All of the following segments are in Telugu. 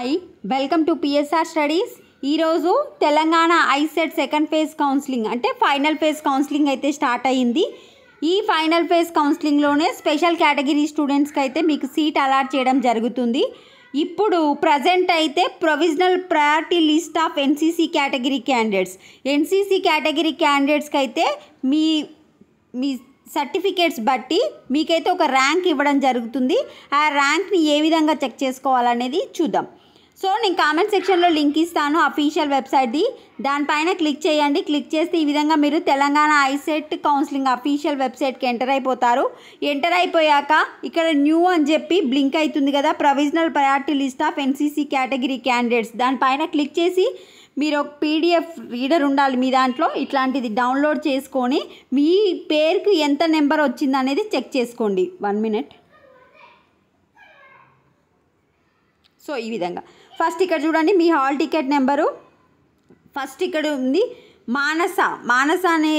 Hi welcome to PSR studies. ఈరోజు Telangana ICET second phase counselling అంటే ఫైనల్ ఫేజ్ కౌన్సిలింగ్ అయితే స్టార్ట్ అయ్యింది. ఈ ఫైనల్ ఫేజ్ కౌన్సిలింగ్లోనే స్పెషల్ కేటగిరీ స్టూడెంట్స్కి అయితే మీకు సీట్ అలాట్ చేయడం జరుగుతుంది. ఇప్పుడు ప్రజెంట్ అయితే provisional priority list of NCC category క్యాండిడేట్స్కి అయితే మీ సర్టిఫికేట్స్ బట్టి మీకైతే ఒక ర్యాంక్ ఇవ్వడం జరుగుతుంది. ఆ ర్యాంక్ని ఏ విధంగా చెక్ చేసుకోవాలనేది చూద్దాం. సో నేను కామెంట్ సెక్షన్లో లింక్ ఇస్తాను అఫీషియల్ వెబ్సైట్ది. దానిపైన క్లిక్ చేయండి. క్లిక్ చేస్తే ఈ విధంగా మీరు తెలంగాణ ఐసెట్ కౌన్సిలింగ్ అఫీషియల్ వెబ్సైట్కి ఎంటర్ అయిపోతారు. ఎంటర్ అయిపోయాక ఇక్కడ న్యూ అని చెప్పి బ్లింక్ అవుతుంది కదా, provisional priority list of NCC category candidates. దానిపైన క్లిక్ చేసి మీరు ఒక పీడిఎఫ్ రీడర్ ఉండాలి మీ దాంట్లో. ఇట్లాంటిది డౌన్లోడ్ చేసుకొని మీ పేరుకి ఎంత నెంబర్ వచ్చింది అనేది చెక్ చేసుకోండి. 1 మినిట్. సో ఈ విధంగా ఫస్ట్ ఇక్కడ చూడండి, మీ హాల్ టికెట్ నెంబరు ఫస్ట్ ఇక్కడ ఉంది. మానస అనే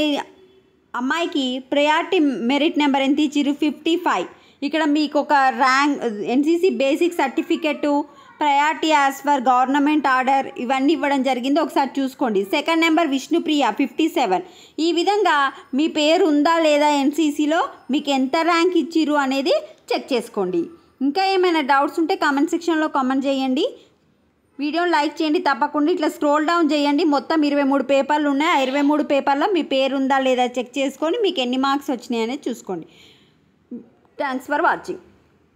అమ్మాయికి ప్రయారిటీ మెరిట్ నెంబర్ ఎంత ఇచ్చిర్రు? 55. ఇక్కడ మీకు ఒక rank NCC basic certificate, priority as per government order ఇవన్నీ ఇవ్వడం జరిగింది. ఒకసారి చూసుకోండి. Second number Vishnupriya 57. ఈ విధంగా మీ పేరు ఉందా లేదా ఎన్సీసీలో, మీకు ఎంత ర్యాంక్ ఇచ్చిర్రు అనేది చెక్ చేసుకోండి. ఇంకా ఏమైనా డౌట్స్ ఉంటే కామెంట్ సెక్షన్లో కామెంట్ చేయండి. వీడియోని లైక్ చేయండి తప్పకుండా. ఇట్లా స్క్రోల్ డౌన్ చేయండి. మొత్తం 23 పేపర్లు ఉన్నాయి. ఆ 23 పేపర్లో మీ పేరు ఉందా లేదా చెక్ చేసుకొని మీకు ఎన్ని మార్క్స్ వచ్చినాయి అనేది చూసుకోండి. Thanks for watching.